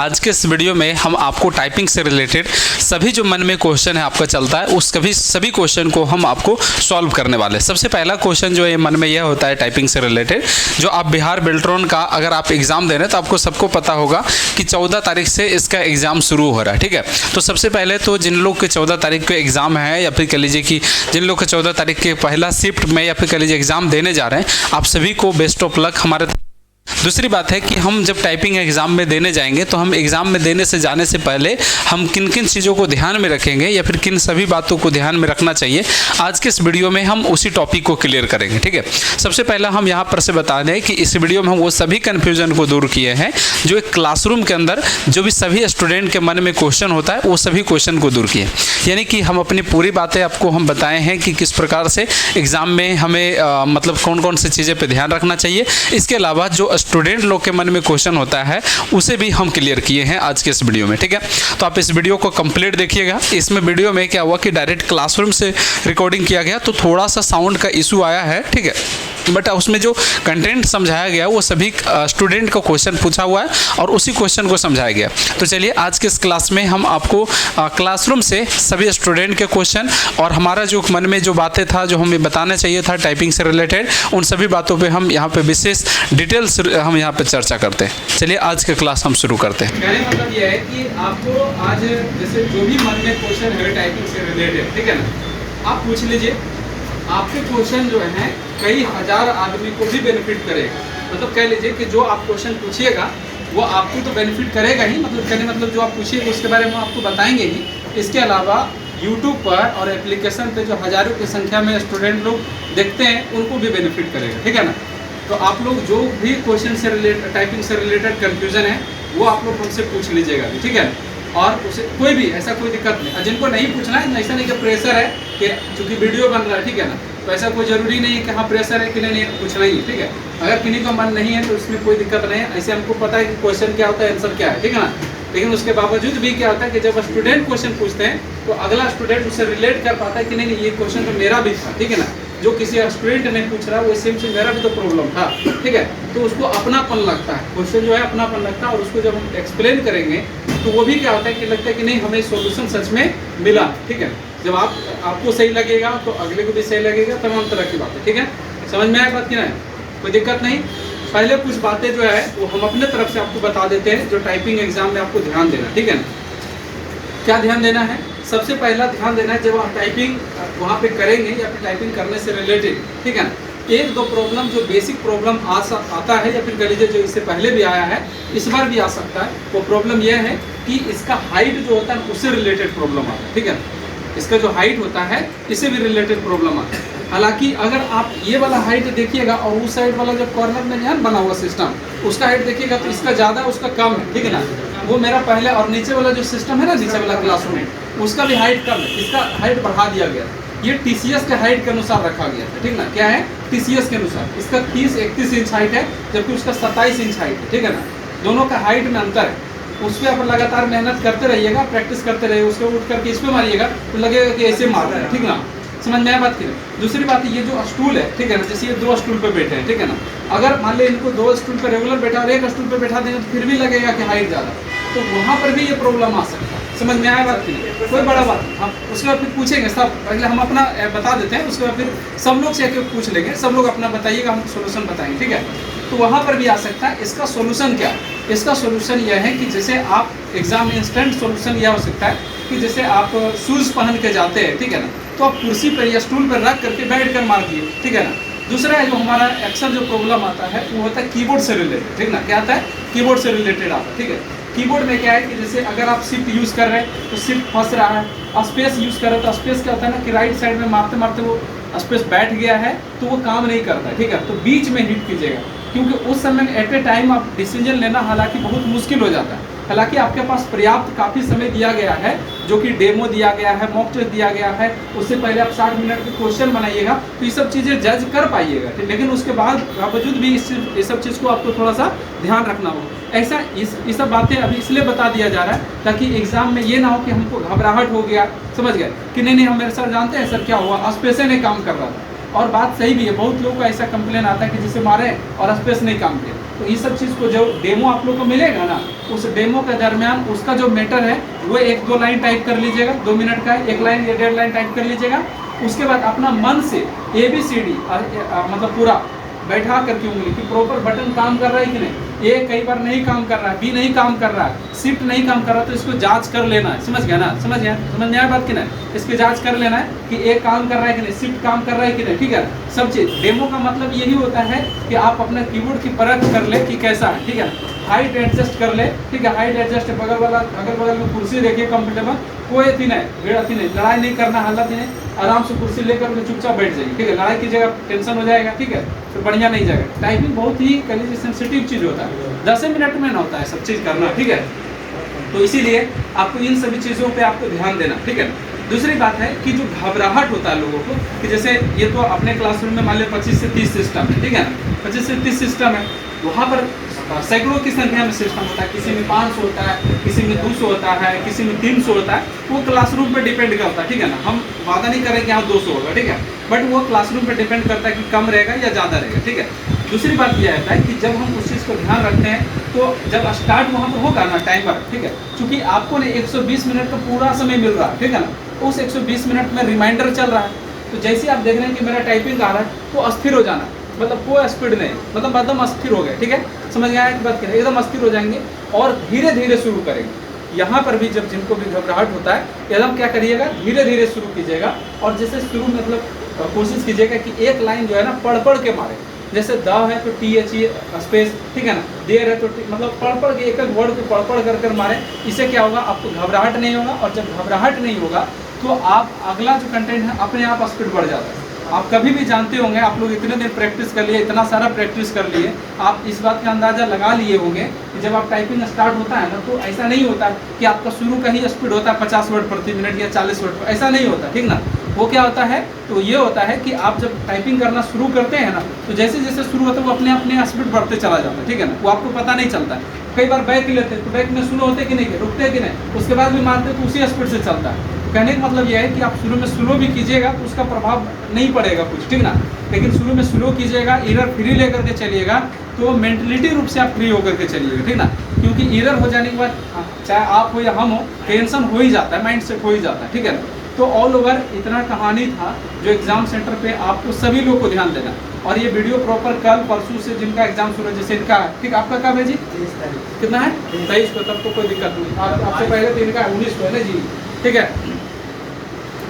आज के इस वीडियो में हम आपको टाइपिंग से रिलेटेड सभी जो मन में क्वेश्चन है आपका चलता है उस सभी क्वेश्चन को हम आपको सॉल्व करने वाले हैं। सबसे पहला क्वेश्चन जो है मन में यह होता है टाइपिंग से रिलेटेड, जो आप बिहार बेल्ट्रॉन का अगर आप एग्ज़ाम दे रहे हैं तो आपको सबको पता होगा कि 14 तारीख से इसका एग्ज़ाम शुरू हो रहा है। ठीक है, तो सबसे पहले तो जिन लोग के 14 तारीख के एग्ज़ाम है या फिर कह लीजिए कि जिन लोग के 14 तारीख के पहला शिफ्ट में या फिर कह लीजिए एग्ज़ाम देने जा रहे हैं, आप सभी को बेस्ट ऑफ लक हमारे। दूसरी बात है कि हम जब टाइपिंग एग्ज़ाम में देने जाएंगे तो हम एग्ज़ाम में देने से जाने से पहले हम किन किन चीज़ों को ध्यान में रखेंगे या फिर किन सभी बातों को ध्यान में रखना चाहिए, आज के इस वीडियो में हम उसी टॉपिक को क्लियर करेंगे। ठीक है, सबसे पहला हम यहाँ पर से बता दें कि इस वीडियो में हम वो सभी कन्फ्यूज़न को दूर किए हैं जो एक क्लासरूम के अंदर जो भी सभी स्टूडेंट के मन में क्वेश्चन होता है वो सभी क्वेश्चन को दूर किए, यानी कि हम अपनी पूरी बातें आपको हम बताए हैं कि किस प्रकार से एग्ज़ाम में हमें मतलब कौन कौन सी चीज़ें पर ध्यान रखना चाहिए। इसके अलावा जो स्टूडेंट लोग के मन में क्वेश्चन होता है उसे भी हम क्लियर किए हैं आज के इस वीडियो में। ठीक है, तो आप इस वीडियो को कंप्लीट देखिएगा। इसमें वीडियो में क्या हुआ कि डायरेक्ट क्लासरूम से रिकॉर्डिंग किया गया तो थोड़ा सा साउंड का इशू आया है। ठीक है, बट उसमें जो कंटेंट समझाया गया वो सभी स्टूडेंट का क्वेश्चन पूछा हुआ है और उसी क्वेश्चन को समझाया गया। तो चलिए आज के इस क्लास में हम आपको क्लासरूम से सभी स्टूडेंट के क्वेश्चन और हमारा जो मन में जो बातें था जो हमें बताना चाहिए था टाइपिंग से रिलेटेड, उन सभी बातों पे हम यहाँ पे विशेष डिटेल्स हम यहाँ पे चर्चा करते हैं। चलिए आज का क्लास हम शुरू करते हैं। कहने का मतलब ये है कि आपको आज जैसे जो भी मन में क्वेश्चन है टाइपिंग से रिलेटेड, ठीक है ना, आप पूछ लीजिए। आपके क्वेश्चन जो हैं कई हजार आदमी को भी बेनिफिट करेगा। मतलब कह लीजिए कि जो आप क्वेश्चन पूछिएगा वो आपको तो बेनिफिट करेगा ही, मतलब कहने मतलब जो आप पूछिएगा उसके बारे में आपको बताएंगे ही। इसके अलावा यूट्यूब पर और एप्लीकेशन पे जो हज़ारों की संख्या में स्टूडेंट लोग देखते हैं उनको भी बेनिफिट करेगा। ठीक है ना, तो आप लोग जो भी क्वेश्चन से रिलेटेड टाइपिंग से रिलेटेड कन्फ्यूज़न है वो आप लोग उनसे पूछ लीजिएगा। ठीक है, और उसे कोई भी ऐसा कोई दिक्कत नहीं। और जिनको नहीं पूछना है, ऐसा नहीं कि प्रेशर है कि चूँकि वीडियो बन रहा है, ठीक है ना, तो ऐसा कोई ज़रूरी नहीं है कि हाँ प्रेशर है कि नहीं पूछना ही है। ठीक है, अगर किन्हीं का मन नहीं है तो उसमें कोई दिक्कत नहीं है। ऐसे हमको पता है कि क्वेश्चन क्या होता है, आंसर क्या है, ठीक है ना, लेकिन उसके बावजूद भी क्या होता है कि जब स्टूडेंट क्वेश्चन पूछते हैं तो अगला स्टूडेंट उससे रिलेट कर पाता है कि नहीं ये क्वेश्चन तो मेरा भी था। ठीक है ना, जो किसी स्टूडेंट ने पूछ रहा है वो सेम से मेरा भी तो प्रॉब्लम था। ठीक है, तो उसको अपनापन लगता है, क्वेश्चन जो है अपनापन लगता है और उसको जब हम एक्सप्लेन करेंगे तो वो भी क्या होता है कि लगता है कि नहीं हमें सॉल्यूशन सच में मिला। ठीक है, जब आपको सही लगेगा तो अगले को भी सही लगेगा, तमाम तरह की बातें। ठीक है, समझ में आया बात कि नहीं, कोई दिक्कत नहीं। पहले कुछ बातें जो है वो हम अपने तरफ से आपको बता देते हैं जो टाइपिंग एग्जाम में आपको ध्यान देना। ठीक है ना, क्या ध्यान देना है? सबसे पहला ध्यान देना है जब आप टाइपिंग वहाँ पे करेंगे या फिर टाइपिंग करने से रिलेटेड, ठीक है ना, एक दो प्रॉब्लम जो बेसिक प्रॉब्लम आता है या फिर कह लीजिए जो इससे पहले भी आया है इस बार भी आ सकता है। वो प्रॉब्लम यह है कि इसका हाइट जो होता है उससे रिलेटेड प्रॉब्लम आता है। ठीक है, इसका जो हाइट होता है इससे भी रिलेटेड प्रॉब्लम आता है। हालांकि अगर आप ये वाला हाइट देखिएगा और उस साइड वाला जो कॉर्नर में ध्यान बना हुआ सिस्टम उसका हाइट देखिएगा तो इसका ज़्यादा है उसका कम है। ठीक है ना, वो मेरा पहले और नीचे वाला जो सिस्टम है ना, नीचे वाला क्लासरूम उसका भी हाइट कम है, इसका हाइट बढ़ा दिया गया। ये TCS के हाइट के अनुसार रखा गया था। ठीक ना, क्या है TCS के अनुसार इसका 30-31 इंच हाइट है जबकि उसका 27 इंच हाइट है। ठीक है ना, दोनों का हाइट में अंतर है। उस पर आप लगातार मेहनत करते रहिएगा, प्रैक्टिस करते रहिए, उसको उठ करके इस पर मारिएगा तो लगेगा कि ऐसे मार रहा है। ठीक ना, समझ में आया बात की। दूसरी बात ये जो स्टूल है, ठीक है ना, जैसे ये 2 स्टूल पे बैठे हैं, ठीक है ना, अगर मान ले इनको 2 स्टूल पे रेगुलर बैठा और 1 स्टूल पे बैठा देंगे तो फिर भी लगेगा कि हाइट ज़्यादा, तो वहाँ पर भी ये प्रॉब्लम आ सकता है। समझ में आया बात की, कोई बड़ा बात हम उसके बाद फिर पूछेंगे सब, पहले हम अपना बता देते हैं, उसके बाद फिर सब लोग से पूछ लेंगे, सब लोग अपना बताइएगा, हम सोल्यूशन बताएंगे। ठीक है, तो वहाँ पर भी आ सकता है। इसका सोल्यूशन क्या है? इसका सोल्यूशन यह है कि जैसे आप एग्जाम में इंस्टेंट सोल्यूशन यह हो सकता है कि जैसे आप शूज़ पहन के जाते हैं, ठीक है ना, तो आप कुर्सी पर या स्टूल पर रख करके बैठ कर मार दिए। ठीक है ना, दूसरा है जो हमारा अक्सर जो प्रॉब्लम आता है वो होता है कीबोर्ड से रिलेटेड। ठीक ना, क्या आता है? कीबोर्ड से रिलेटेड आता है। ठीक है, कीबोर्ड में क्या है कि जैसे अगर आप शिफ्ट यूज़ कर रहे हैं तो शिफ्ट फंस रहा है, स्पेस यूज़ कर रहे हैं तो स्पेस क्या होता है ना कि राइट साइड में मारते मारते वो स्पेस बैठ गया है तो वो काम नहीं करता है। ठीक है, तो बीच में हिट कीजिएगा क्योंकि उस समय एट ए टाइम आप डिसीजन लेना हालांकि बहुत मुश्किल हो जाता है। हालांकि आपके पास पर्याप्त काफ़ी समय दिया गया है, जो कि डेमो दिया गया है, मॉक टेस्ट दिया गया है, उससे पहले आप 60 मिनट के क्वेश्चन बनाइएगा तो ये सब चीज़ें जज कर पाइएगा। लेकिन उसके बावजूद भी इस सब चीज़ को आपको थोड़ा सा ध्यान रखना होगा। ऐसा ये सब बातें अभी इसलिए बता दिया जा रहा है ताकि एग्जाम में ये ना हो कि हमको घबराहट हो गया, समझ गए कि नहीं हम मेरे सर जानते हैं सर क्या हुआ, स्पेस नहीं काम कर रहा था। और बात सही भी है, बहुत लोगों का ऐसा कंप्लेन आता है कि जिसे मारे और स्पेस नहीं काम किया, तो ये सब चीज़ को जो डेमो आप लोग को मिलेगा ना, उस डेमो के दरमियान उसका जो मैटर है वो 1-2 लाइन टाइप कर लीजिएगा, 2 मिनट का है, 1 लाइन या 1.5 लाइन टाइप कर लीजिएगा। उसके बाद अपना मन से ABCD मतलब पूरा बैठा करके उंगली कि प्रॉपर बटन काम कर रहा है कि नहीं, ए कई बार नहीं काम कर रहा है, बी नहीं काम कर रहा है, शिफ्ट नहीं काम कर रहा, तो इसको जांच कर लेना है। समझ गया ना, समझ में आया बात कि नहीं, इसकी जांच कर लेना है कि ए काम कर रहा है कि नहीं, शिफ्ट काम कर रहा है कि नहीं, ठीक है। सब चीज़ डेमो का मतलब यही होता है कि आप अपने कीबोर्ड की परख कर ले कि कैसा है, ठीक है। हाइट एडजस्ट कर ले, ठीक है, हाइट एडजस्ट, अगल बगल में कुर्सी देखिए कंफर्टेबल, कोई अथी नहीं, भीड़ अथी नहीं, लड़ाई नहीं करना, हल्ला नहीं, आराम से कुर्सी लेकर के चुपचाप बैठ जाइए, ठीक है। लड़ाई की जगह टेंशन हो जाएगा, ठीक है, तो बढ़िया नहीं जाएगा। टाइपिंग बहुत ही कह लीजिए सेंसिटिव चीज़ होता है, 10 मिनट में ना होता है सब चीज़ करना, ठीक है। तो इसीलिए आपको इन सभी चीज़ों पे आपको ध्यान देना, ठीक है। दूसरी बात है कि जो घबराहट होता है लोगों को, कि जैसे ये तो अपने क्लासरूम में मान लीजिए 25 से 30 सिस्टम है, ठीक है ना, 25 से 30 सिस्टम है, वहाँ पर सैकड़ों की संख्या में सिस्टम होता है, किसी में 500 होता है, किसी में 200 होता है, किसी में 300 होता है, वो क्लासरूम पर डिपेंड करता है, ठीक है ना। हम वादा नहीं करें कि यहाँ 200 होगा, ठीक है, बट वो क्लासरूम पर डिपेंड करता है कि कम रहेगा या ज़्यादा रहेगा, ठीक है। दूसरी बात यह आता है कि जब हम उस चीज़ को ध्यान रखते हैं तो जब स्टार्ट वहाँ पर होगा ना टाइमर, ठीक है, चूँकि आपको ने 120 मिनट का पूरा समय मिल रहा है, ठीक है ना, उस 120 मिनट में रिमाइंडर चल रहा है, तो जैसे आप देख रहे हैं कि मेरा टाइपिंग आ रहा है तो अस्थिर हो जाना, मतलब कोई स्पीड नहीं, मतलब एकदम अस्थिर हो गए, ठीक है, समझ में आया कि बात करें, एकदम अस्थिर हो जाएंगे और धीरे धीरे शुरू करेंगे। यहाँ पर भी जब जिनको भी घबराहट होता है एकदम क्या करिएगा, धीरे धीरे शुरू कीजिएगा, और जैसे शुरू मतलब कोशिश कीजिएगा कि एक लाइन जो है ना पढ़ के मारे, जैसे द है तो THE स्पेस, ठीक है ना, देर है तो मतलब पढ़ के एक एक वर्ड को पढ़ कर मारे। इससे क्या होगा, आपको घबराहट नहीं होगा, और जब घबराहट नहीं होगा तो आप अगला जो कंटेंट है अपने आप स्पीड बढ़ जाता है। आप कभी भी जानते होंगे, आप लोग इतने दिन प्रैक्टिस कर लिए, इतना सारा प्रैक्टिस कर लिए, आप इस बात का अंदाज़ा लगा लिए होंगे कि जब आप टाइपिंग स्टार्ट होता है ना तो ऐसा नहीं होता कि आपका शुरू का ही स्पीड होता है 50 वर्ड प्रति मिनट या 40 वर्ड, ऐसा नहीं होता, ठीक ना। वो क्या होता है, तो ये होता है कि आप जब टाइपिंग करना शुरू करते हैं ना तो जैसे जैसे शुरू होता है वो अपने स्पीड बढ़ते चला जाता है, ठीक है ना, वो आपको पता नहीं चलता है। कई बार बैक लेते हैं तो बैक में स्लो होते कि नहीं, रुकते कि नहीं, उसके बाद भी मारते तो उसी स्पीड से चलता है। कहने का मतलब यह है कि आप शुरू में स्लो भी कीजिएगा तो उसका प्रभाव नहीं पड़ेगा कुछ, ठीक ना, लेकिन शुरू में स्लो कीजिएगा, एरर फ्री लेकर के चलिएगा तो मेंटलिटी रूप से आप फ्री होकर के चलिएगा, ठीक ना, क्योंकि एरर हो जाने के बाद चाहे आप हो या हम हो, टेंशन हो ही जाता है, माइंड सेट हो ही जाता है, ठीक है ना। तो ऑल ओवर इतना कहानी था जो एग्ज़ाम सेंटर पे आपको सभी लोग को ध्यान देना, और ये वीडियो प्रॉपर कल परसों से जिनका एग्जाम शुरू है, जैसे इनका है, ठीक, आपका कब है जी, 23 तारीख, कितना है, 23 को, तब तो कोई दिक्कत नहीं, आपसे पहले तो इनका 19 को है ना जी, ठीक है।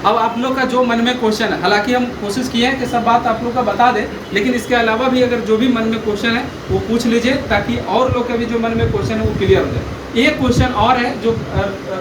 अब आप लोग का जो मन में क्वेश्चन है, हालांकि हम कोशिश किए हैं कि सब बात आप लोग का बता दें, लेकिन इसके अलावा भी अगर जो भी मन में क्वेश्चन है वो पूछ लीजिए, ताकि और लोग का भी जो मन में क्वेश्चन है वो क्लियर हो जाए। एक क्वेश्चन और है जो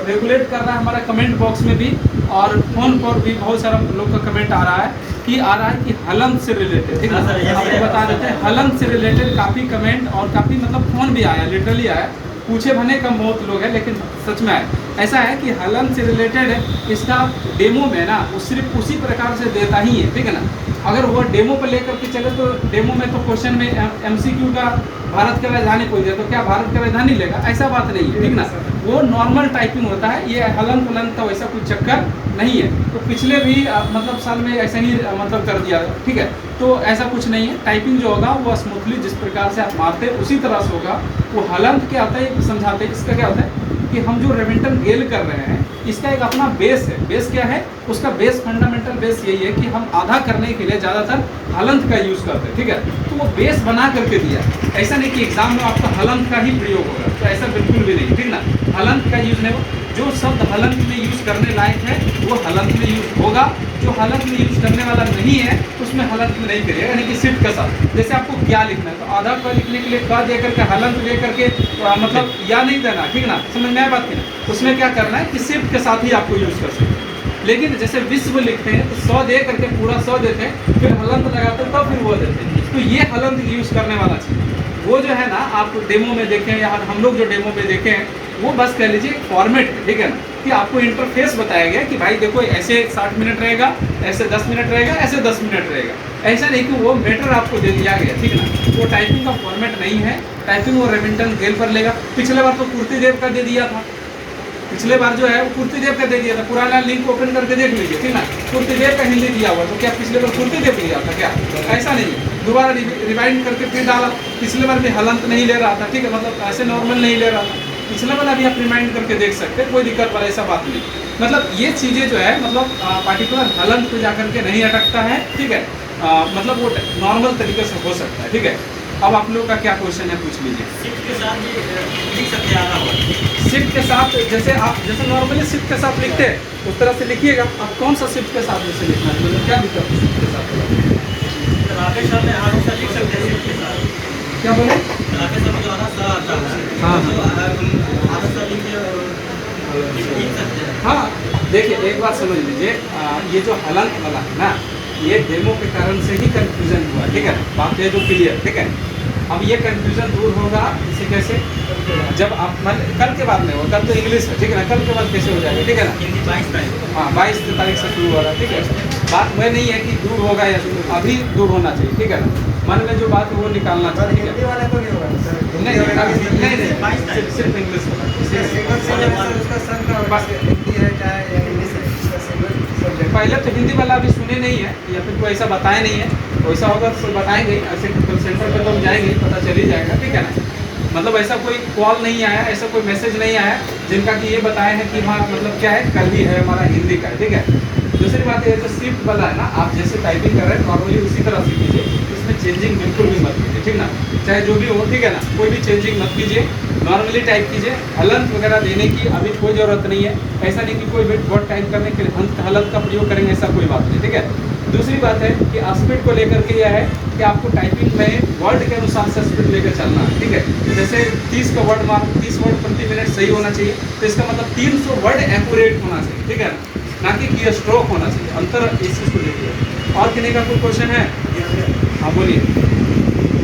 रेगुलेट कर रहा है हमारा कमेंट बॉक्स में भी, और फ़ोन पर भी बहुत सारा लोग का कमेंट आ रहा है कि हलंत से रिलेटेड, ठीक है, आपको बता देते हैं, हलंत से रिलेटेड काफ़ी कमेंट और काफ़ी मतलब फ़ोन भी आया, लिटरली आया, पूछे भने कम बहुत लोग हैं लेकिन सच में आए। ऐसा है कि हलंत से रिलेटेड इसका डेमो में ना वो सिर्फ उसी प्रकार से देता ही है, ठीक है ना। अगर वो डेमो पर लेकर के चले तो डेमो में तो क्वेश्चन में MCQ का भारत की राजधानी कोई दे तो क्या भारत की राजधानी लेगा, ऐसा बात नहीं है, ठीक ना। वो नॉर्मल टाइपिंग होता है, ये हलंत वलंत का वैसा कोई चक्कर नहीं है। तो पिछले भी मतलब साल में ऐसा ही मतलब कर दिया, ठीक है, तो ऐसा कुछ नहीं है। टाइपिंग जो होगा वो स्मूथली जिस प्रकार से आप मारते हैं उसी तरह से होगा। वो हलंत क्या होता है समझाते हैं, इसका क्या होता है कि हम जो रेमिंटन गेल कर रहे हैं इसका एक अपना बेस है। बेस क्या है, उसका बेस फंडामेंटल बेस यही है कि हम आधा करने के लिए ज़्यादातर हलंत का यूज़ करते हैं, ठीक है। तो वो बेस बना करके दिया, ऐसा नहीं कि एग्जाम में आपका हलंत का ही प्रयोग होगा, तो ऐसा बिल्कुल भी नहीं, ठीक ना। हलंत का यूज़ नहीं हो, जो शब्द हलंत में यूज़ करने लायक है वो हलंत में यूज़ होगा, जो हलंत में यूज़ करने वाला नहीं है उसमें हलंत में नहीं करिएगा, यानी कि शिफ्ट के साथ। जैसे आपको क्या लिखना है तो आधा का लिखने के लिए का दे करके हलंत ले करके मतलब या नहीं देना, ठीक ना, समझ में आया बात की ना। उसमें क्या करना है कि शिफ्ट के साथ ही आपको यूज़ कर सकते हैं। लेकिन जैसे विश्व लिखते हैं तो 100 दे करके पूरा 100 देते हैं, फिर हलंत लगाते हैं तब फिर वो देते हैं। तो ये हलंत यूज़ करने वाला चीज़ वो जो है ना, आप डेमो में देखें या हम लोग जो डेमो में देखें हैं वो बस कह लीजिए फॉर्मेट है, ठीक है ना, कि आपको इंटरफेस बताया गया कि भाई देखो ऐसे 60 मिनट रहेगा, ऐसे 10 मिनट रहेगा, ऐसे 10 मिनट रहेगा। ऐसा नहीं कि वो मैटर आपको दे दिया गया, ठीक ना। वो टाइपिंग का फॉर्मेट नहीं है, टाइपिंग वो रेमिंटन गेल पर लेगा। पिछले बार तो कुर्तीदेव का दे दिया था, पिछले बार जो है वो कुर्तीदेव का दे दिया था, पुराना लिंक ओपन करके देख लीजिए, ठीक ना। कुर्तीदेव का हिंदी दिया हुआ, तो क्या पिछले बार कुर्तीदेव दिया था क्या? ऐसा नहीं है, दोबारा रिवाइंड करके फिर डाला पिछले बार भी हलंत नहीं ले रहा था, ठीक है, मतलब ऐसे नॉर्मल नहीं ले रहा था, पिछले वाला भी आप रिमाइंड करके देख सकते हैं, कोई दिक्कत वाला ऐसा बात नहीं। मतलब ये चीज़ें जो है मतलब पार्टिकुलर हलंत पे जा करके नहीं अटकता है, ठीक है, मतलब वो नॉर्मल तरीके से हो सकता है, ठीक है। अब आप लोग का क्या क्वेश्चन है पूछ लीजिए। शिफ्ट के साथ ये लिख सकते हैं, आना होगा शिफ्ट के साथ जैसे आप जैसे नॉर्मली शिफ्ट के साथ लिखते हैं उस तरह से लिखिएगा। अब कौन सा शिफ्ट के साथ जैसे लिखना है, मतलब क्या दिक्कत है शिफ्ट के साथ? राकेश सर ने हमेशा लिख सकते हैं शिफ्ट के साथ। क्या बोले? राकेश सर जो है ना सर आता है, हाँ, तो हमेशा लिख सकते हैं। हाँ, देखिए एक बात समझ लीजिए, ये जो हलंत वाला है ना, ये डेमो के कारण से ही कंफ्यूजन हुआ, ठीक है, बात है जो क्लियर, ठीक है। अब ये कंफ्यूजन दूर होगा इसे कैसे, जब आप कल के बाद में हो, कल तो इंग्लिश है, ठीक है ना, कल के बाद कैसे हो जाएगा, ठीक है ना। हिंदी 22 तारीख। हाँ, 22 तारीख से शुरू हो रहा है, ठीक है। बात वह नहीं है कि दूर होगा या अभी दूर होना चाहिए, ठीक है ना, मन में जो बात है वो निकालना चाहिए, ठीक है। हिंदी वाला तो नहीं होगा सर, नहीं, सिर्फ इंग्लिश होगा। उसका सन का होगा, हिंदी है चाहे या इंग्लिश है, उसका सब्जेक्ट। पहले तो हिंदी वाला अभी सुने नहीं है या फिर कोई ऐसा बताया नहीं है, वैसा होगा तो बताएंगे, ऐसे सेंटर पे तो हम जाएंगे, पता चल ही जाएगा, ठीक है ना। मतलब ऐसा कोई कॉल नहीं आया, ऐसा कोई मैसेज नहीं आया जिनका कि ये बताया है कि हाँ मतलब क्या है, कल ही है हमारा हिंदी का, ठीक है। दूसरी बात ये जो शिफ्ट वाला है ना, आप जैसे टाइपिंग कर रहे हैं नॉर्मली उसी तरह से कीजिए, इसमें चेंजिंग बिल्कुल भी मत कीजिए, ठीक ना, चाहे जो भी हो, ठीक है ना, कोई भी चेंजिंग मत कीजिए, नॉर्मली टाइप कीजिए। हलंत वगैरह देने की अभी कोई ज़रूरत नहीं है, ऐसा नहीं कि कोई भी वर्ड टाइप करने के लिए हलंत का प्रयोग करेंगे, ऐसा कोई बात नहीं, ठीक है। दूसरी बात है कि स्पीड को लेकर के यह है कि आपको टाइपिंग में वर्ड के अनुसार से स्पीड लेकर चलना है, ठीक है। जैसे 30 का वर्ड मार्क 30 वर्ड प्रति मिनट सही होना चाहिए, तो इसका मतलब 300 वर्ड एक्यूरेट होना चाहिए, ठीक है, ना कि स्ट्रोक होना चाहिए, अंतर इस चीज़ को देखिए। और किसी का कोई क्वेश्चन है? हाँ बोलिए,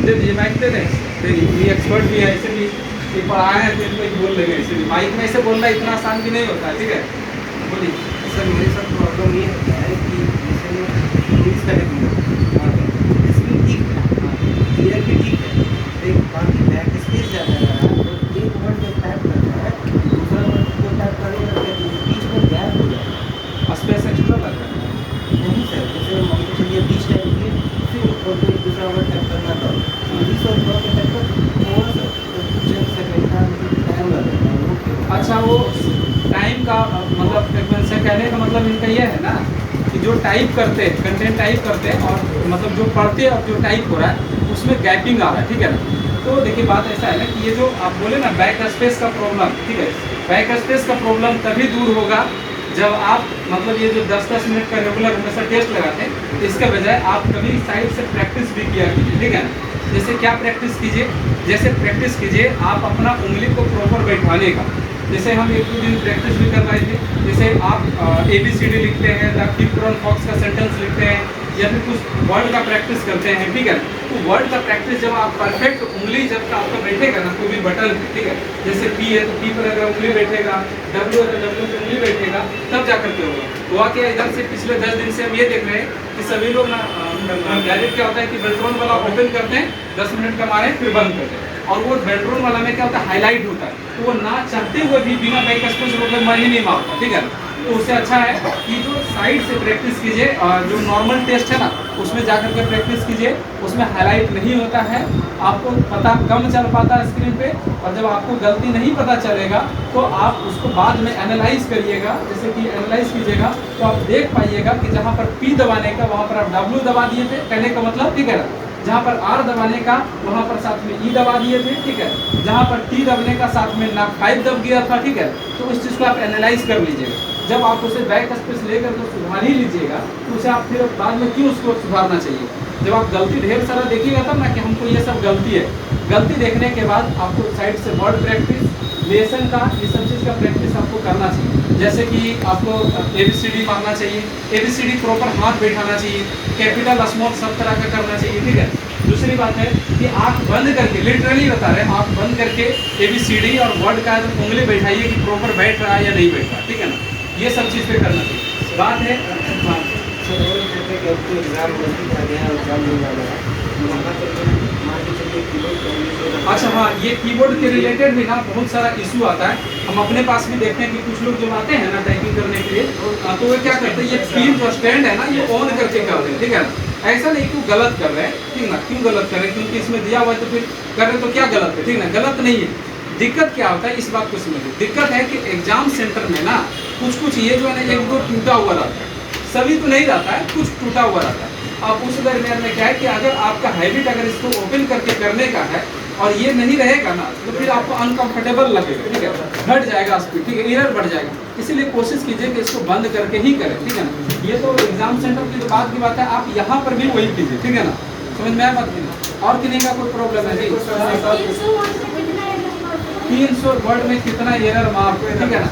दे दीजिए माइक दे दें, ये एक्सपर्ट भी है, ऐसे भी ये पढ़ाए हैं तो इनको बोल लेंगे, इसीलिए माइक में ऐसे बोलना इतना आसान भी नहीं होता है, ठीक है, बोलिए। सर मेरे साथ प्रॉब्लम ये होता है कि जैसे इंग्लिश का लिखना स्पीड ठीक है, क्लियर भी ठीक है, लेकिन बाकी बैक स्पेस ज़्यादा रहा है, तो एक वर्ड जब टाइप करता है दूसरा वर्ड को टाइप करेगा तो बीच में गैप हो जाएगा, स्पेस एक्स्ट्रा लग रहा है। नहीं सर, जैसे मान के चलिए बीच टाइप किए फिर वर्ड को दूसरा वर्ड टाइप करना था, इंग्लिश और वर्ड के टाइप कर थोड़ा सा चेक सेकंड का टाइम लगेगा। अच्छा, वो टाइम का मतलब फ्रीक्वेंसी कहने का मतलब इनका ये है ना कि जो टाइप करते हैं, कंटेंट टाइप करते हैं और मतलब जो पढ़ते हैं और जो टाइप हो रहा है उसमें गैपिंग आ रहा है, ठीक है ना। तो देखिए बात ऐसा है ना कि ये जो आप बोले ना बैक स्पेस का प्रॉब्लम, ठीक है, बैक स्पेस का प्रॉब्लम तभी दूर होगा जब आप मतलब ये जो 10-10 मिनट का रेगुलर हमेशा टेस्ट लगाते हैं, इसके बजाय आप कभी साइड से प्रैक्टिस भी किया कीजिए, ठीक है ना। जैसे क्या प्रैक्टिस कीजिए, जैसे प्रैक्टिस कीजिए आप अपना उंगली को प्रॉपर बैठाने का, जैसे हम 1-2 दिन प्रैक्टिस भी कर रहे थे, जैसे आप ABCD लिखते हैं, द क्यूप्रॉन फॉक्स का सेंटेंस लिखते हैं या फिर कुछ वर्ड का प्रैक्टिस करते हैं, ठीक है। तो वर्ड का प्रैक्टिस जब आप परफेक्ट उंगली जब आपका बैठेगा ना, कोई भी बटन, ठीक है, जैसे P है तो P पर अगर उंगली बैठेगा, W है तो W पर उंगली बैठेगा, तब जाकर के होगा। हुआ क्या, इधर से पिछले 10 दिन से हम ये देख रहे हैं कि सभी लोग ना गैजेट क्या होता है कि बेल्ट्रॉन वाला ओपन करते हैं, 10 मिनट का मारे फिर बंद करते हैं, और वो बेल्ट्रॉन वाला में क्या होता है हाईलाइट होता है, तो वो ना चाहते हुए भी बिना बैक स्पेस रोके मन ही नहीं मारता, ठीक है। तो उससे अच्छा है कि जो साइड से प्रैक्टिस कीजिए, जो नॉर्मल टेस्ट है ना उसमें जाकर के प्रैक्टिस कीजिए, उसमें हाईलाइट नहीं होता है, आपको पता कम चल पाता है स्क्रीन पे, और जब आपको गलती नहीं पता चलेगा तो आप उसको बाद में एनालाइज करिएगा, जैसे कि एनालाइज कीजिएगा तो आप देख पाइएगा कि जहाँ पर P दबाने का वहाँ पर आप W दबा दिए थे, कहने का मतलब, ठीक है, जहाँ पर R दबाने का वहाँ पर साथ में E दबा दिए थे, ठीक है, जहाँ पर T दबने का साथ में ना 5 दब गया था, ठीक है। तो उस चीज़ को आप एनालाइज कर लीजिएगा, जब आप उसे बैक स्पेस लेकर तो सुधार ही लीजिएगा, तो उसे आप फिर बाद में क्यों उसको सुधारना चाहिए। जब आप गलती ढेर सारा देखिएगा तब ना कि हमको ये सब गलती है, गलती देखने के बाद आपको साइड से वर्ड प्रैक्टिस, लेसन का, ये सब चीज़ का प्रैक्टिस आपको करना चाहिए। जैसे कि आपको ABCD मारना चाहिए, ABCD प्रॉपर हाथ बैठाना चाहिए, कैपिटल स्मॉल सब तरह का करना चाहिए, ठीक है। दूसरी बात है कि आँख बंद करके, लिटरली बता रहे हैं, आँख बंद करके ABCD और वर्ड का जो उंगली बैठाइए कि प्रॉपर बैठ रहा है या नहीं बैठ रहा, ठीक है ना, ये सब चीज़ पे करना चाहिए। बात है हाँ, अच्छा रोल कहते हैं कि अब तो एग्ज़ाम नज़दीक आ गया है, एग्ज़ाम नहीं जाना है, तो वहाँ पर जो है मान के चलिए कीबोर्ड का यूज़ हो रहा है। अच्छा हाँ, ये कीबोर्ड के रिलेटेड भी ना बहुत सारा इशू आता है। हम अपने पास भी देखते हैं कि कुछ लोग जब आते हैं ना टाइपिंग करने के लिए तो वे क्या करते हैं, ये स्क्रीन जो स्टैंड है ना ये ऑन करके कर रहे हैं, ठीक है ना। ऐसा नहीं क्यों गलत कर रहे हैं, ठीक ना, क्यों गलत कर रहे हैं, क्योंकि इसमें दिया हुआ है तो फिर कर रहे तो क्या गलत है, ठीक ना, गलत नहीं है। दिक्कत क्या होता है इस बात को समझिए, दिक्कत है कि एग्जाम सेंटर में ना कुछ ये जो है ना एक दो टूटा हुआ रहता है, सभी तो नहीं रहता है, कुछ टूटा हुआ रहता है। अब उस दरमियान में क्या है कि अगर आपका हैबिट अगर इसको ओपन करके करने का है और ये नहीं रहेगा ना तो फिर आपको अनकंफर्टेबल लगेगा, ठीक है, घट जाएगा स्पीड, ठीक है, एरर बढ़ जाएगा। इसीलिए कोशिश कीजिए कि इसको बंद करके ही करें, ठीक है ना। ये तो एग्जाम सेंटर की तो बात की बात है, आप यहाँ पर भी वही कीजिए, ठीक है ना, समझ में आया बात की ना। और किन्हीं का कोई प्रॉब्लम है जी? 300 वर्ड में कितना एरर मार्क, ठीक है ना।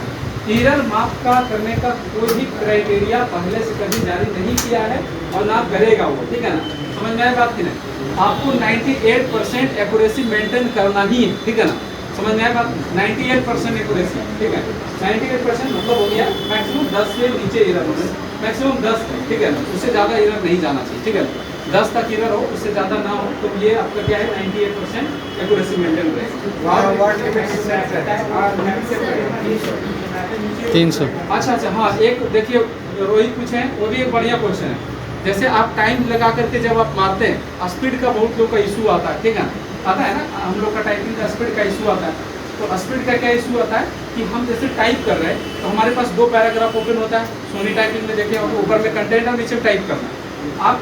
एरर मार्क का करने का कोई भी क्राइटेरिया पहले से कभी जारी नहीं किया है और ना करेगा वो, ठीक है ना, समझ में आया बात की नहीं। आपको 98% एक्यूरेसी मेंटेन करना ही है, ठीक है ना, समझ में आया बात। 98% एक्यूरेसी, ठीक है, 98% मतलब हो गया मैक्सिमम 10 से नीचे एरर हो, मैक्सिमम 10, ठीक है ना, उससे ज़्यादा एरर नहीं जाना चाहिए, ठीक है, 10 तक एरर हो, उससे ज़्यादा ना हो, तो ये आपका क्या है 98% एक्यूरेसी मेंटेन रहेगा। 300। अच्छा हाँ, एक देखिए रोहित पूछे हैं, वो भी एक बढ़िया क्वेश्चन है। जैसे आप टाइम लगा करके जब आप मारते हैं, स्पीड का बहुत लोग का इशू आता है, ठीक है, आता है ना, हम लोग का टाइपिंग का स्पीड का इशू आता है। तो स्पीड का क्या इशू आता है कि हम जैसे टाइप कर रहे हैं तो हमारे पास 2 पैराग्राफ ओपन होता है, सोनी टाइपिंग में देखिए आपको ऊपर में कंटेंट और नीचे टाइप करना है। आप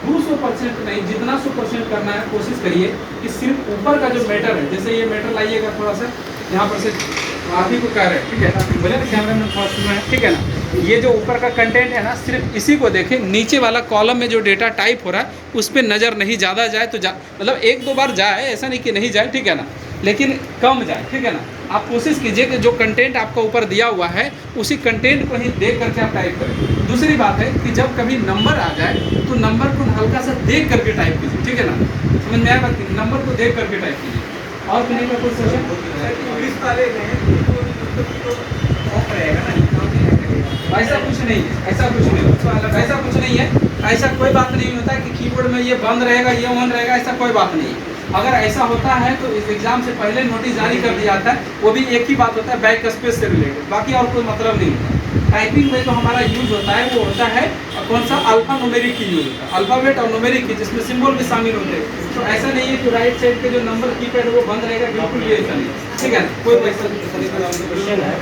200% नहीं, जितना 100% करना है कोशिश करिए कि सिर्फ ऊपर का जो मैटर है, जैसे ये मैटर लाइएगा थोड़ा सा यहाँ पर से आप ही को कह रहे हैं, ठीक है, बोले ना कैमरा में थोड़ा सुना है, ठीक है ना। ये जो ऊपर का कंटेंट है ना सिर्फ इसी को देखें, नीचे वाला कॉलम में जो डेटा टाइप हो रहा है उस पर नज़र नहीं ज़्यादा जाए तो मतलब 1-2 बार जाए, ऐसा नहीं कि नहीं जाए, ठीक है ना, लेकिन कम जाए, ठीक है ना। आप कोशिश कीजिए कि जो कंटेंट आपका ऊपर दिया हुआ है उसी कंटेंट को ही देख करके आप टाइप करें। दूसरी बात है कि जब कभी नंबर आ जाए तो नंबर को हल्का सा देख करके टाइप कीजिए, ठीक है ना, समझ में आया बात, नंबर को देख करके टाइप कीजिए। और किसी का कोई सजेशन? ऐसा कुछ नहीं है, ऐसा कुछ नहीं है, ऐसा कुछ नहीं है, ऐसा कोई बात नहीं होता है कि कीबोर्ड में ये बंद रहेगा ये ऑन रहेगा, ऐसा कोई बात नहीं है। अगर ऐसा होता है तो इस एग्जाम से पहले नोटिस जारी कर दिया जाता है, वो भी एक ही बात होता है बैक स्पेस से रिलेटेड, बाकी और कोई मतलब नहीं होता। टाइपिंग में जो हमारा यूज होता है वो होता है कौन सा, अल्फा न्यूमेरिक की यूज होता है, अल्फाबेट और न्यूमेरिक की, जिसमें सिंबल भी शामिल होते हैं। तो ऐसा नहीं है कि राइट साइड के जो नंबर कीपैड वो बंद रहेगा, बिल्कुल भी ऐसा नहीं, ठीक है, कोई वैसा क्वेश्चन है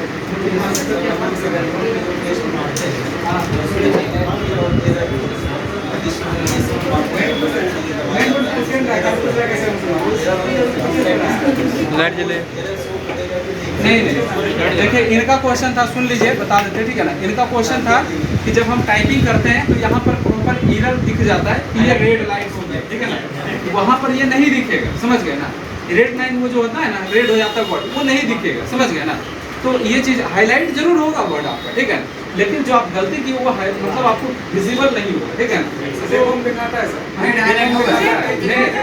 लाइट जले नहीं देखिए, इनका क्वेश्चन था, सुन लीजिए बता देते, ठीक है ना। इनका क्वेश्चन था कि जब हम टाइपिंग करते हैं तो यहाँ पर प्रॉपर एरर दिख जाता है कि ये रेड लाइट हो गया, ठीक है ना, वहाँ पर ये नहीं दिखेगा, समझ गए ना, रेड लाइन वो जो होता है ना, रेड हो जाता है वर्ड, वो नहीं दिखेगा, समझ गए ना। तो ये चीज़ हाईलाइट जरूर होगा वर्ड आपका, ठीक है, लेकिन जो आप गलती की वो है मतलब आपको विजिबल नहीं होगा, ठीक है,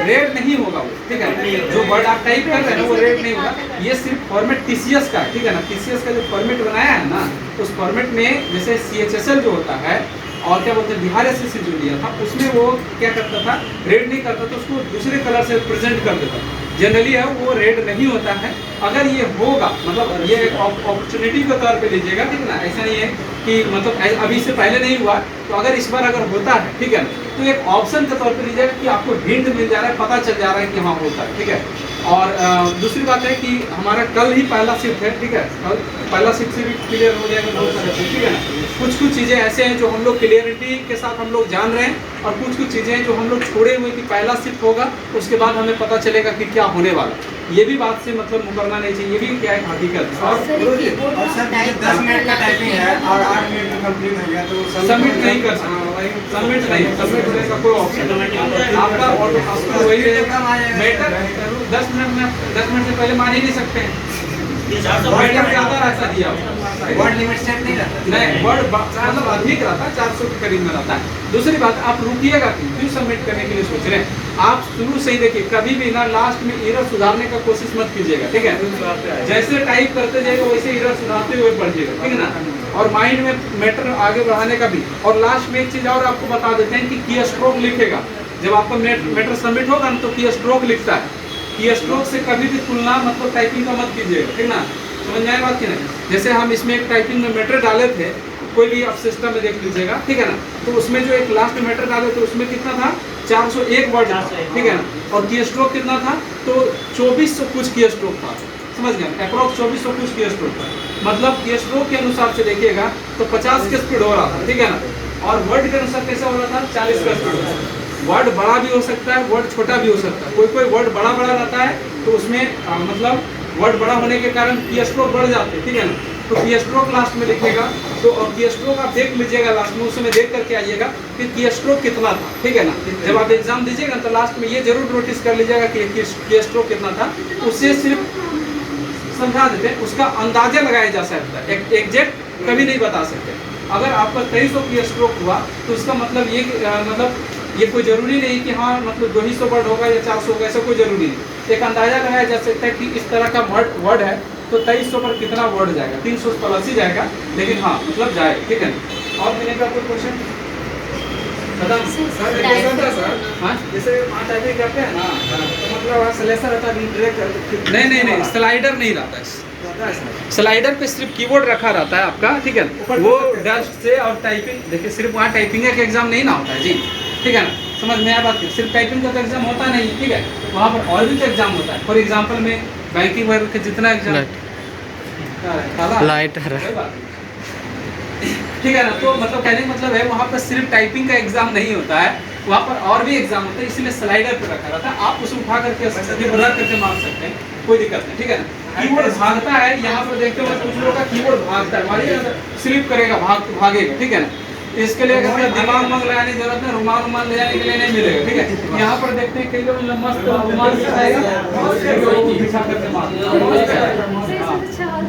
रेड नहीं होगा वो, ठीक है, जो वर्ड आप टाइप कर रहे हैं ना वो रेड नहीं होगा। ये सिर्फ फॉर्मेट TCS का है, ठीक है ना, TCS का जो फॉर्मेट बनाया है ना, उस फॉर्मेट में जैसे CHSL जो होता है और क्या बोलते हैं बिहार SSC जो लिया था उसमें वो क्या करता था, रेड नहीं करता था, उसको दूसरे कलर से प्रेजेंट कर देता था। जनरली है वो रेड नहीं होता है। अगर ये होगा मतलब ये एक अपॉर्चुनिटी के तौर पे लीजिएगा, ठीक है ना, ऐसा नहीं है कि मतलब अभी से पहले नहीं हुआ तो अगर इस बार अगर होता है, ठीक है, तो एक ऑप्शन के तौर पे लीजिएगा कि आपको हिंट मिल जा रहा है, पता चल जा रहा है कि हाँ होता है, ठीक है। और दूसरी बात है कि हमारा कल ही पहला शिफ्ट है, ठीक है, कल पहला शिफ्ट से भी क्लियर हो जाएगा बहुत सारे चीज़, ठीक है ना। कुछ चीज़ें ऐसे हैं जो हम लोग क्लियरिटी के साथ हम लोग जान रहे हैं और कुछ चीज़ें हैं जो हम लोग छोड़े हुए कि पहला शिफ्ट होगा उसके बाद हमें पता चलेगा कि क्या होने वाला। ये भी बात से मतलब मुकरना नहीं चाहिए, ये भी क्या है हकीकत है। और सर 10 मिनट का टाइपिंग है और 8 मिनट में कंप्लीट हो गया तो सबमिट नहीं कर सकते, सबमिट नहीं, सबमिट होने का कोई ऑप्शन नहीं आपका, और आपका वही रहेगा मैटर 10 मिनट से पहले मान ही नहीं सकते हैं, मैटर ज़्यादा रहता दिया वर्ड लिमिट सेट नहीं रहता, नहीं, वर्ड मतलब अधिक रहता है, 400 के करीब में रहता है। दूसरी बात, आप रुकिएगा क्यों सबमिट करने के लिए सोच रहे हैं, आप शुरू से ही देखिए, कभी भी ना लास्ट में एरर सुधारने का कोशिश मत कीजिएगा, ठीक है, जैसे टाइप करते जाइएगा वैसे एरर सुधारते हुए पढ़िएगा, ठीक है ना। और माइंड में मैटर आगे बढ़ाने का भी। और लास्ट में एक चीज़ और आपको बता देते हैं कि की स्ट्रोक लिखेगा। जब आपका मैटर सबमिट होगा ना तो की स्ट्रोक लिखता है। की स्ट्रोक से कभी भी तुलना मतलब टाइपिंग का मत कीजिएगा, ठीक ना। समझ में आए बात की नहीं। जैसे हम इसमें एक टाइपिंग में मैटर डाले थे, कोई भी आप सिस्टम में देख लीजिएगा, ठीक है ना। तो उसमें जो एक लास्ट में मैटर डाले थे उसमें कितना था, 401 वर्ड था, ठीक है ना। और की स्ट्रोक कितना था, तो 2400 कुछ की स्ट्रोक था, समझ गए, अप्रॉक्स 2400 कुछ की स्ट्रोक था। मतलब की स्ट्रोक के अनुसार से देखिएगा तो 50 के स्पीड हो रहा था, ठीक है ना। और वर्ड के अनुसार कैसे हो रहा था, 40 का स्पीड हो रहा था। वर्ड बड़ा भी हो सकता है, वर्ड छोटा भी हो सकता है। कोई कोई वर्ड बड़ा रहता है तो उसमें मतलब वर्ड बड़ा होने के कारण की स्ट्रोक बढ़ जाते हैं, ठीक है ना। तो की स्ट्रोक लास्ट में लिखेगा, तो और की स्ट्रोक आप देख लीजिएगा लास्ट में, उस समय देख करके आइएगा कि की स्ट्रोक कितना था, ठीक है ना। जब आप एग्जाम दीजिएगा तो लास्ट में ये जरूर नोटिस कर लीजिएगा कि की स्ट्रोक कितना था। उससे सिर्फ समझा देते हैं, उसका अंदाजा लगाया जा सकता है, एग्जैक्ट कभी नहीं बता सकते। अगर आपका 2300 की स्ट्रोक हुआ तो उसका मतलब ये मतलब ये कोई ज़रूरी नहीं कि हाँ मतलब 200 वर्ड होगा या 400 होगा, ऐसा कोई ज़रूरी नहीं। एक अंदाजा लगाया जा सकता है कि इस तरह का वर्ड है तो 2300 पर कितना वर्ड जाएगा, 300 प्लस ही जाएगा, लेकिन हाँ मतलब जाएगा, ठीक है। और मैंने का कोई क्वेश्चन हाँ, जैसे वहाँ टाइपिंग करते हैं ना, तो मतलब वहाँ स्लेसर रहता है, डायरेक्ट नहीं स्लाइडर नहीं रहता है। स्लाइडर पे सिर्फ कीबोर्ड रखा रहता है आपका, ठीक है ना। वो डस्ट से और टाइपिंग, देखिए सिर्फ वहाँ टाइपिंग का एग्जाम नहीं ना होता है जी, ठीक है ना। समझ में आया बात की, सिर्फ टाइपिंग का तो एग्जाम होता नहीं, ठीक है। वहाँ पर और भी तो एग्जाम होता है। फॉर एग्जाम्पल में बैंकिंग वगैरह के जितना एग्जाम लाइट ठीक है ना। तो मतलब कहने का मतलब है वहाँ पर सिर्फ टाइपिंग का एग्जाम नहीं होता है, वहाँ पर और भी एग्जाम होता है, इसलिए स्लाइडर पे रखा रहता है। आप उसे उठा करके रख करके मार सकते हैं, कोई दिक्कत नहीं, ठीक है ना। कीबोर्ड भागता है, यहाँ पर देखते हो कुछ लोगों का कीबोर्ड भागता है, मारिए स्लिप करेगा, भागेगा, ठीक है ना। इसके लिए अगर दिमाग लगाने की जरूरत है, रुमाल ले जाने के लिए नहीं मिलेगा, ठीक है। यहाँ पर देखते हैं कई लोग मस्त रुमाल बिछा करके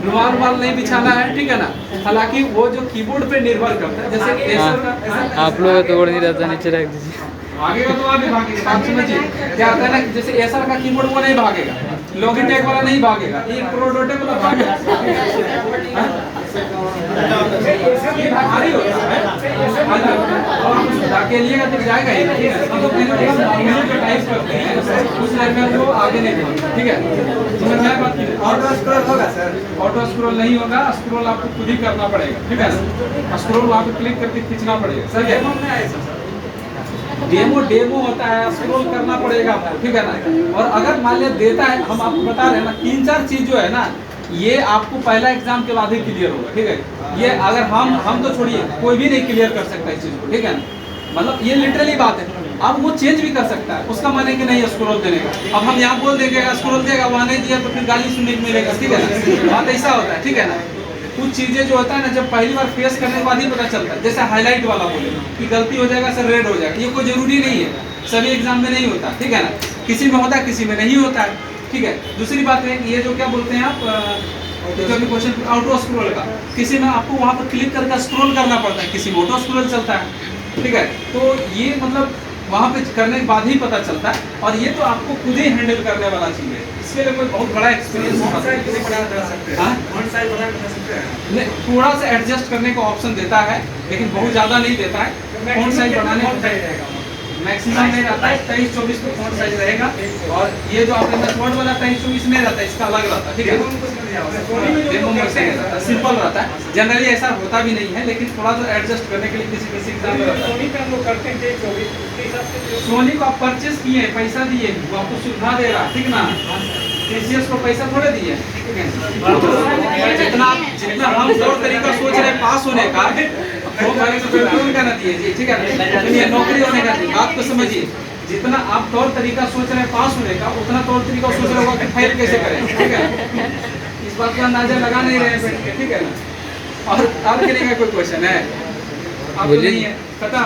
रुमाल नहीं बिछाना है, ठीक है ना। हालांकि वो जो कीबोर्ड पे निर्भर करता है, जैसे एसर का आप लोग तोड़ नहीं रहता, नीचे रख दीजिए। भागेगा तो आप भी भागेगा, बात समझिए। क्या होता है ना, जैसे एसर का कीबोर्ड वो नहीं भागेगा, लॉगिटेक वाला नहीं भागेगा, ये प्रोडोटेक वाला भागेगा। ये भारी होता है, जाके लिएगा तो जाएगा ही, ठीक है। हम लोग टाइप करते हैं उस लेवल में वो आगे नहीं बढ़ेगा, ठीक है। समझ में आया बात की। ऑटो स्क्रॉल होगा सर? ऑटो स्क्रॉल नहीं होगा, स्क्रॉल आपको खुद ही करना पड़ेगा, ठीक है। स्क्रॉल वहाँ पे क्लिक करके खींचना पड़ेगा, सही है। डेमो होता है, स्क्रॉल करना पड़ेगा आपको, ठीक है ना। और अगर मान लिया देता है, हम आपको बता रहे हैं ना, 3-4 चीज जो है ना, ये आपको पहला एग्जाम के बाद ही क्लियर होगा, ठीक है। ये अगर हम तो छोड़िए, कोई भी नहीं क्लियर कर सकता इस चीज को, ठीक है ना। मतलब ये लिटरली बात है। अब वो चेंज भी कर सकता है, उसका माने कि नहीं स्क्रॉल देने का। अब हम यहाँ बोल देंगे स्क्रॉल देगा, वहाँ नहीं दिया तो फिर गाली सुनने को मिलेगा, ठीक है ना। बात ऐसा होता है, ठीक है ना। कुछ चीजें जो होता है ना, जब पहली बार फेस करने के बाद ही पता चलता है। जैसे हाईलाइट वाला बोले कि गलती हो जाएगा सर, रेड हो जाएगा, ये कोई जरूरी नहीं है, सभी एग्जाम में नहीं होता, ठीक है ना। किसी में होता है, किसी में नहीं होता है, ठीक है। दूसरी बात है ये जो क्या बोलते हैं आप, जो भी क्वेश्चन ऑटो स्क्रॉल का, किसी में आपको वहाँ पर क्लिक करके स्क्रॉल करना पड़ता है, किसी में ऑटो स्क्रॉल चलता है, ठीक है। तो ये मतलब वहाँ पे करने के बाद ही पता चलता है, और ये तो आपको खुद ही हैंडल करने वाला चीज़ है। इसके लिए कोई बहुत बड़ा एक्सपीरियंस होना चाहिए। थोड़ा सा एडजस्ट करने का ऑप्शन देता है, लेकिन बहुत ज़्यादा नहीं देता है। फ़ॉन्ट साइज बढ़ाने मैक्सिमम नहीं रहता है, 23-24 पे फ़ॉन्ट साइज रहेगा। और ये जो आपने वर्ड वाला 23-24 नहीं रहता है, इसका अलग रहता है, ठीक है। डेमो में सही रहता है, सिंपल रहता है। जनरली ऐसा होता भी नहीं है, लेकिन थोड़ा सा एडजस्ट करने के लिए किसी एग्जाम में रहता है। सोनी को आप परचेस किए, पैसा दिए, वो आपको सुविधा दे रहा है, ठीक ना। TCS को पैसा थोड़े दिए, ठीक है। जितना हम तौर तरीका सोच रहे हैं पास होने का, वो पहले तो बिल्कुल का ना दिए, ठीक है। नौकरी होने का बात को समझिए। जितना आप तौर तरीका सोच रहे हैं पास होने का, उतना तौर तरीका सोच रहे होगा कि फेल कैसे करें, ठीक है। इस बात का अंदाजा लगा नहीं रहे बैठ के, ठीक है ना। और करने का कोई क्वेश्चन है आपको नहीं है, खत्म।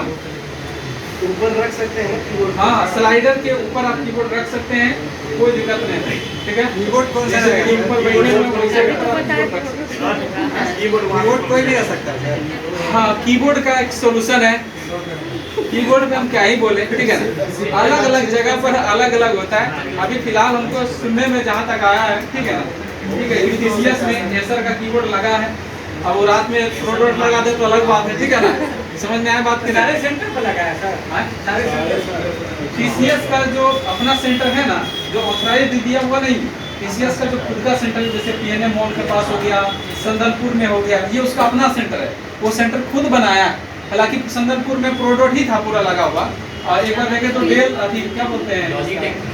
ऊपर रख सकते हैं कीबोर्ड? हाँ, स्लाइडर के ऊपर आप कीबोर्ड रख सकते हैं, कोई दिक्कत नहीं है, ठीक है। कीबोर्ड कौन सा जैसे कि ऊपर बैठने में कीबोर्ड कोई भी रख सकता है? हाँ, कीबोर्ड का एक सोल्यूशन है। कीबोर्ड पे हम क्या ही बोले, ठीक है ना। अलग अलग जगह पर अलग अलग होता है। अभी फिलहाल हमको सुनने में जहाँ तक आया है, ठीक है ना, ठीक है, TCS में एसर का कीबोर्ड लगा है, अब वो रात में प्रोडक्ट लगा दे तो अलग बात है, ठीक है ना। समझ में आया बात की ना? सारे सेंटर पर लगाया सर, सारे सेंटर टीसीएस का जो अपना सेंटर है ना, जो ऑथराइज दिया हुआ नहीं, टीसीएस का जो खुद का सेंटर है, जैसे पीएनए मॉल के पास हो गया, संदलपुर में हो गया, ये उसका अपना सेंटर है। वो सेंटर खुद बनाया, हालांकि संदलपुर में प्रोडक्ट ही था पूरा लगा हुआ। और एक बार देखे तो डेल अभी क्या बोलते हैं,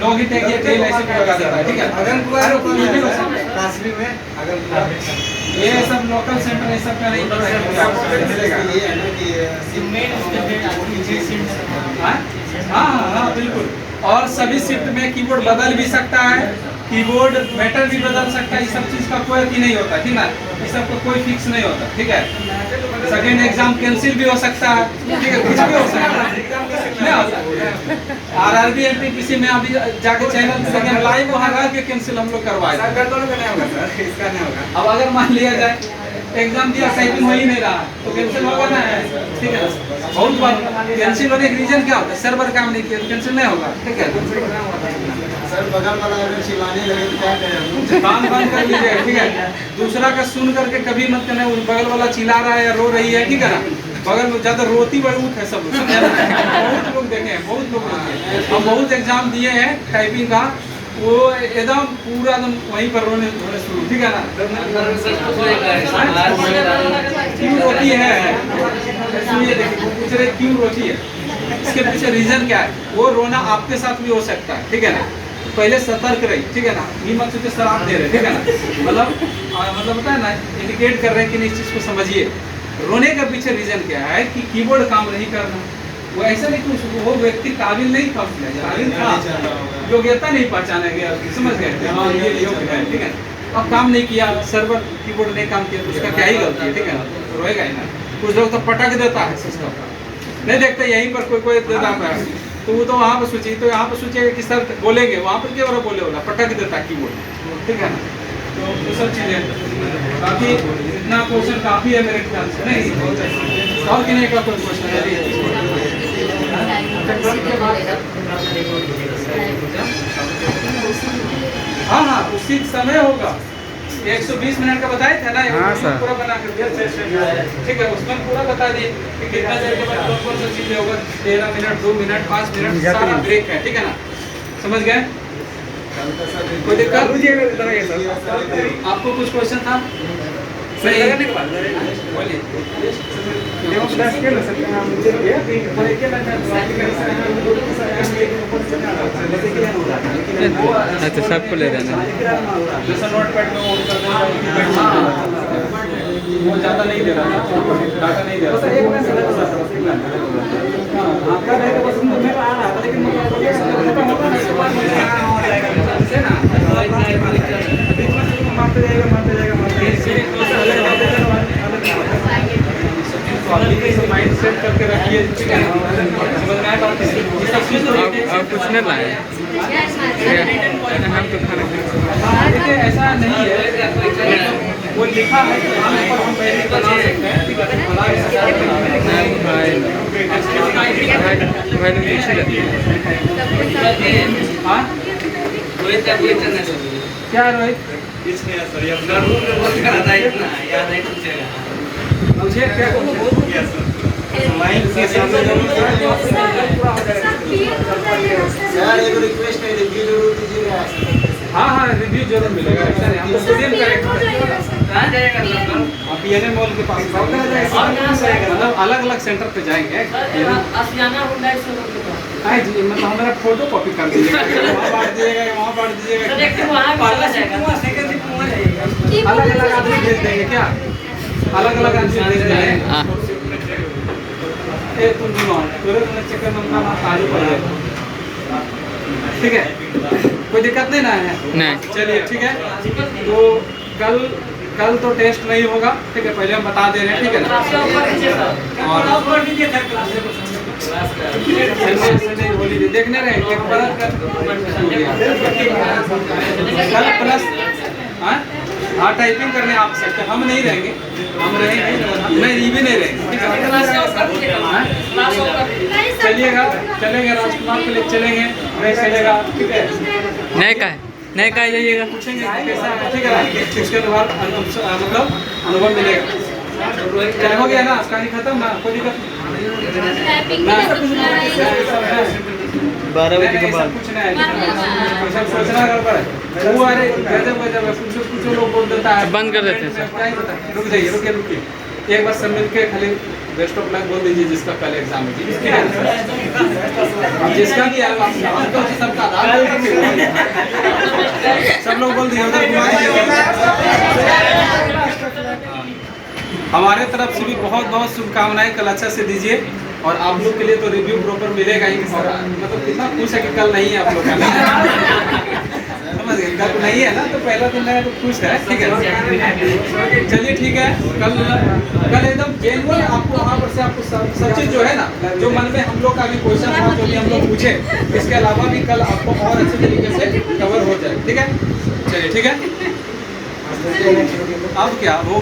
लॉगिटेक या डेल ऐसे भी लगा देता है, ठीक है। काश्मीर में अगर ये सब लोकल सेंटर ये सब का नहीं हाँ हाँ हाँ बिल्कुल। और सभी शिफ्ट में कीबोर्ड बदल भी सकता है, कीबोर्ड मैटर भी बदल सकता है, इस सब चीज़ का कोई अति नहीं होता, ठीक है। इस सब का कोई फिक्स नहीं होता, ठीक है। सेकेंड एग्जाम कैंसिल भी हो सकता है, ठीक है, कुछ भी हो सकता है। आरआरबी एनटीपीसी में अभी जाके चैनल सेकेंड लाइव वहाँ रह के कैंसिल हम लोग करवाए। अब अगर मान लिया जाए एग्जाम दिया, टाइपिंग हो ही नहीं रहा तो कैंसिल होगा ना, ठीक है। बहुत बार कैंसिल होने का रीजन क्या होता है, सर्वर काम नहीं किया तो कैंसिल नहीं होगा, ठीक है। सर बगल वाला अगर चिल्लाने लगे तो क्या करें? कान बंद कर लीजिए, ठीक है। दूसरा का सुन करके कभी मत करना, उस बगल वाला चिल्ला रहा है या रो रही है, ठीक है ना। बगल में ज्यादा रोती बड़ूत है सब लोग, बहुत लोग देखे हैं, बहुत लोग देखे हैं। हम बहुत एग्जाम दिए हैं टाइपिंग का, वो एकदम पूरा एकदम वहीं पर रोने शुरू, ठीक है ना। क्यों रोती है, सुनिए देखिए, वो पूछ रहे क्यों रोती है, इसके पीछे रीजन क्या है। वो रोना आपके साथ भी हो सकता है, ठीक है ना। पहले सतर्क रही, ठीक है ना। ये मत सोचिए सर आप दे रहे, ठीक है ना। मतलब होता है ना, इंडिकेट कर रहे हैं कि नहीं, इस चीज़ को समझिए। रोने का पीछे रीजन क्या है कि कीबोर्ड काम नहीं करना। वो ऐसा नहीं कि वो व्यक्ति काबिल नहीं था, काबिल था, योग्यता नहीं पहचाना गया, समझ गए हाँ ये योग्य है, ठीक है। अब काम नहीं किया, सर्वर कीबोर्ड नहीं काम किया तो उसका क्या ही गलती है, ठीक है ना, रोएगा ही ना। कुछ लोग तो पटक देता है सिस्टम, नहीं देखते यहीं पर कोई देता है तो वो तो वहाँ पर सोचिए, तो यहाँ पर सोचिएगा कि सर बोलेंगे, वहाँ पर क्या हो बोले वाला पटक देता है कीबोर्ड, ठीक है ना। तो वो सब चीज़ें बाकी इतना क्वेश्चन काफ़ी है मेरे ख्याल से, नहीं और कि नहीं का कोई क्वेश्चन हाँ हाँ उसी समय होगा। 120 मिनट का बताए थे ना, हाँ सर। पूरा बना कर दिया, ठीक है। उसमें पूरा बता दिए कि कितना देर के बाद कौन कौन सी चीज़ें होगा, 13 मिनट 2 मिनट 5 मिनट सारा ब्रेक है, ठीक है ना। समझ गए? कोई दिक्कत? आपको कुछ क्वेश्चन था? अच्छा सबको ले जाना है। जैसा नोट पैड में ऑन कर देना, वो ज़्यादा नहीं दे रहा था, डाटा नहीं दे रहा था। माइंड सेट करके रखिए, ठीक है। समझ में आया बात? आप कुछ नहीं लाए हम तो खाना देखिए ऐसा नहीं है, वो लिखा है कि हम पहले बना सकते हैं, ठीक है। हाँ क्या रोहित मुझे क्या सर एक रिक्वेस्ट है, रिव्यू जरूर दीजिएगा। हाँ हाँ रिव्यू जरूर मिलेगा, ऐसा नहीं हम तो सेम करेंगे। आप पीएनए मॉल के पास मतलब अलग अलग सेंटर पे जाएंगे, हाँ जी। मतलब हमारा फोटो कॉपी कर दीजिएगा, वहाँ बांट दीजिएगा, वहाँ बांट दीजिएगा, अलग अलग आदमी भेज देंगे क्या, अलग अलग आदमी भेज देंगे। तुम तुरंत चक्कर नंबर आलू पड़ जाए, ठीक है। कोई दिक्कत नहीं ना है? नहीं। चलिए ठीक है। तो कल तो टेस्ट नहीं होगा, ठीक है, पहले हम बता दे रहे हैं, ठीक है ना। और होलीडे देखने रहे एक परत कल प्लस हाँ टाइपिंग करने आप सकते, हम नहीं रहेंगे, हम रहेंगे नहीं, ये भी नहीं रहेंगे, ठीक है। चलिएगा, चलेंगे राजकुमार के लिए चलेंगे, नहीं चलेगा, ठीक है। नहीं का जाइएगा, पूछेंगे कैसा है, ठीक है। उसके बाद मतलब अनुभव मिलेगा। चल हो गया ना, कहानी खत्म ना, कोई दिक्कत टाइपिंग ना। में कुछ ना है। 12 बजे के बाद कुछ नहीं है, सब सोचना गड़बड़ है। वो अरे गजब गजब है, कुछ लोग बोल देता है। बंद कर देते हैं सर। क्या ही पता। रुक जाइए, रुकिए। एक बार सब मिलके खाली बेस्ट ऑफ लक बोल दीजिए जिसका कल एग्जाम है जी। ठीक है सर? अब जिसका भी आएगा आप तो सबका आधार सब लोग बोल दिए उधर घुमा हमारे तरफ से भी बहुत बहुत शुभकामनाएं, कल अच्छा से दीजिए। और आप लोग के लिए तो रिव्यू प्रॉपर मिलेगा ही। और मतलब कितना खुश है कि कल नहीं है आप लोग का, समझ गए? कल नहीं है ना, तो पहला दिन है तो खुश है। ठीक है, चलिए ठीक है। कल एकदम जेन्युइन आपको वहाँ पर से आपको सब चीज़ जो है ना, जो मन में हम लोग का भी क्वेश्चन था, जो भी हम लोग पूछे, इसके अलावा भी कल आपको और अच्छे तरीके से कवर हो जाए। ठीक है, चलिए ठीक है। अब क्या वो